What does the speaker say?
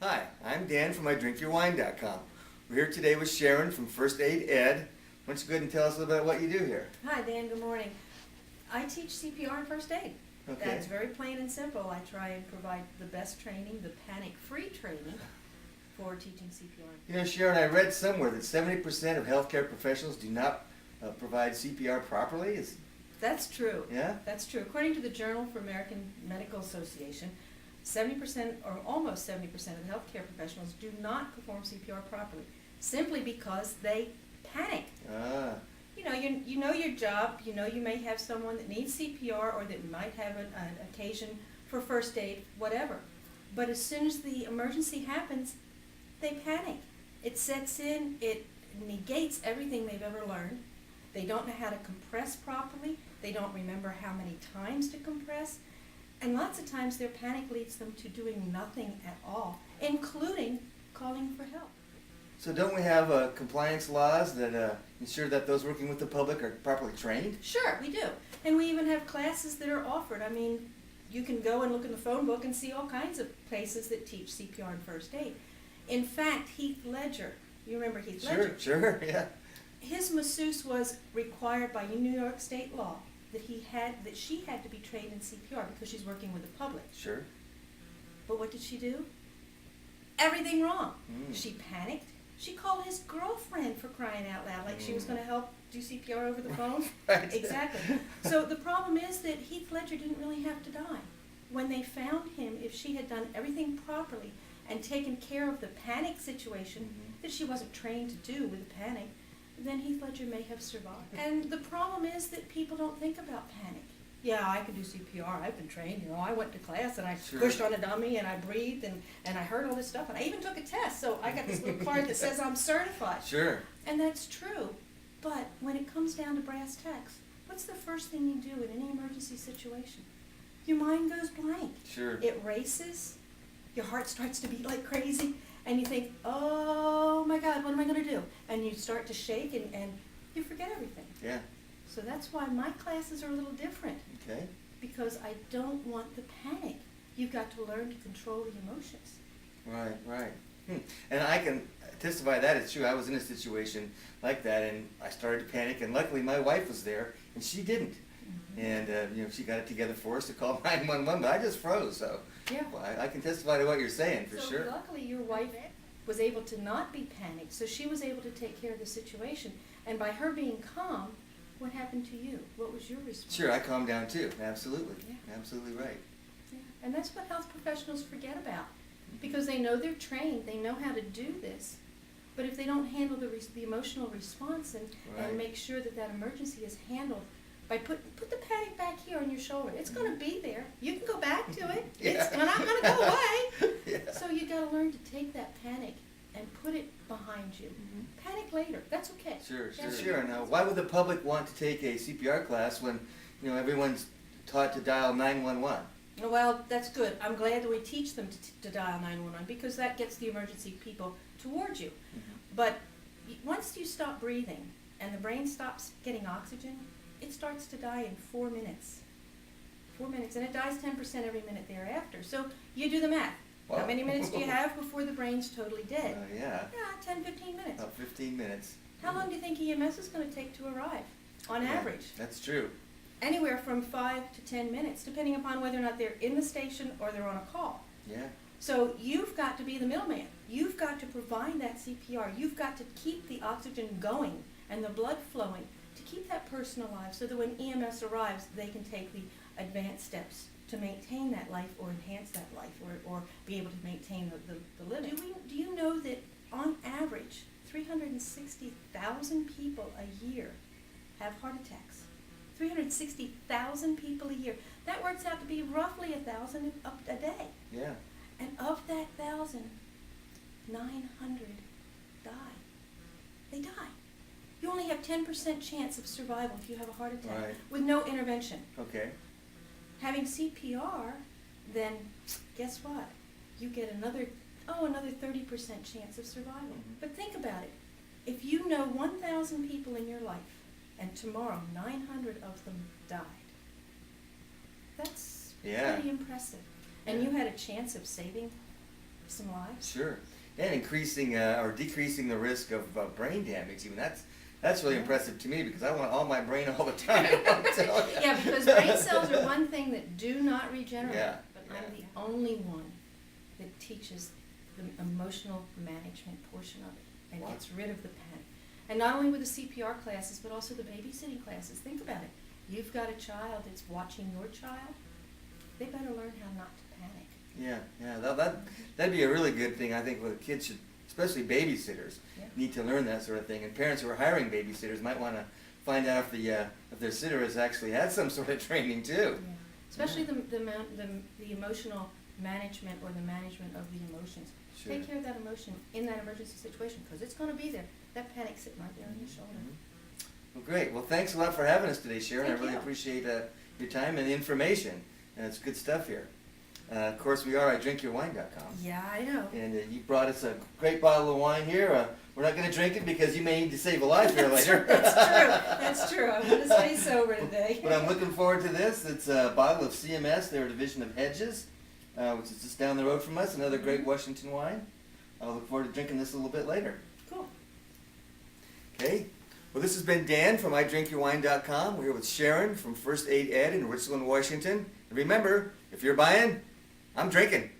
Hi, I'm Dan from idrinkyourwine.com. We're here today with Sharon from First Aid Ed. Why don't you go ahead and tell us a little bit about what you do here? Hi, Dan. Good morning. I teach CPR and first aid. Okay. That's very plain and simple. I try and provide the best training, the panic-free training for teaching CPR. You know, Sharon, I read somewhere that 70% of healthcare professionals do not provide CPR properly. That's true. Yeah? That's true. According to the Journal for American Medical Association, 70% or almost 70% of healthcare professionals do not perform CPR properly, simply because they panic. Ah. You know your job. You know you may have someone that needs CPR or that might have an occasion for first aid, whatever. But as soon as the emergency happens, they panic. It sets in. It negates everything they've ever learned. They don't know how to compress properly. They don't remember how many times to compress. And lots of times their panic leads them to doing nothing at all, including calling for help. So don't we have compliance laws that ensure that those working with the public are properly trained? Sure, we do. And we even have classes that are offered. I mean, you can go and look in the phone book and see all kinds of places that teach CPR and first aid. In fact, Heath Ledger, you remember Heath Ledger? Sure, yeah. His masseuse was required by New York state law that she had to be trained in CPR because she's working with the public. Sure. But what did she do? Everything wrong. Mm. She panicked. She called his girlfriend, for crying out loud, like she was going to help do CPR over the phone. Right. Exactly. So the problem is that Heath Ledger didn't really have to die. When they found him, if she had done everything properly and taken care of the panic situation that she wasn't trained to do with the panic, then Heath Ledger may have survived. And the problem is that people don't think about panic. Yeah, I can do CPR. I've been trained. I went to class and I pushed on a dummy and I breathed and I heard all this stuff and I even took a test. So I got this little card that says I'm certified. Sure. And that's true. But when it comes down to brass tacks, what's the first thing you do in any emergency situation? Your mind goes blank. Sure. It races. Your heart starts to beat like crazy. And you think, oh my God, what am I going to do? And you start to shake and you forget everything. Yeah. So that's why my classes are a little different. Okay. Because I don't want the panic. You've got to learn to control the emotions. Right. And I can testify that it's true. I was in a situation like that, and I started to panic, and luckily my wife was there, and she didn't. Mm-hmm. And she got it together for us to call 911, but I just froze. So yeah, well, I can testify to what you're saying for sure. So luckily your wife was able to not be panicked, so she was able to take care of the situation. And by her being calm, what happened to you? What was your response? Sure, I calmed down too. Absolutely. Yeah. Absolutely right. Yeah. And that's what health professionals forget about, because they know they're trained, they know how to do this, but if they don't handle the emotional response and make sure that emergency is handled by put the panic back here on your shoulder. It's going to be there. You can go back to it. Yeah. It's not going to go away. Yeah. So you got to learn to take that panic and put it behind you. Panic later. That's okay. Sure. Now, why would the public want to take a CPR class when everyone's taught to dial 911? Well, that's good. I'm glad that we teach them to dial 911 because that gets the emergency people towards you. But once you stop breathing and the brain stops getting oxygen, it starts to die in 4 minutes. 4 minutes, and it dies 10% every minute thereafter. So you do the math. Wow. How many minutes do you have before the brain's totally dead? Yeah, 10, 15 minutes. about 15 minutes. How long do you think EMS is going to take to arrive, on average? That's true. Anywhere from 5 to 10 minutes, depending upon whether or not they're in the station or they're on a call. Yeah. So you've got to be the middleman. You've got to provide that CPR. You've got to keep the oxygen going and the blood flowing to keep that person alive so that when EMS arrives, they can take the advanced steps to maintain that life or enhance that life or be able to maintain the living. Do you know that on average, 360,000 people a year have heart attacks? 360,000 people a year. That works out to be roughly 1,000 a day. Yeah. And of that 1,000, 900 die. They die. You only have 10% chance of survival if you have a heart attack with no intervention. Okay. Having CPR, then guess what? You get another 30% chance of survival. But think about it. If you know 1,000 people in your life and tomorrow 900 of them died, that's pretty impressive. And you had a chance of saving some lives. Sure. And increasing or decreasing the risk of brain damage. Even that's really impressive to me because I want all my brain all the time. I'll tell you. Yeah, because brain cells are one thing that do not regenerate. Yeah, But yeah. I'm the only one that teaches the emotional management portion of it and Wow. gets rid of the panic. And not only with the CPR classes, but also the babysitting classes. Think about it. You've got a child that's watching your child. They better learn how not to panic. Yeah. That'd be a really good thing. I think the kids should, especially babysitters, Yeah. need to learn that sort of thing. And parents who are hiring babysitters might want to find out if their sitter has actually had some sort of training too. Yeah. Especially the emotional management or the management of the emotions. Sure. Take care of that emotion in that emergency situation because it's going to be there. That panic's sitting right there on your shoulder. Mhm. Well, great. Well, thanks a lot for having us today, Sharon. Thank I really you. appreciate your time and the information. And it's good stuff here. Of course, we are at drinkyouwine.com. Yeah, I know. And you brought us a great bottle of wine here. We're not going to drink it because you may need to save a life here later. That's true. I'm going to stay sober today. But I'm looking forward to this. It's a bottle of CMS, their division of Hedges, which is just down the road from us. Another great Washington wine. I'll look forward to drinking this a little bit later. Cool. Okay. Well, this has been Dan from idrinkyourwine.com. We're here with Sharon from First Aid Ed in Richland, Washington. And remember, if you're buying, I'm drinking.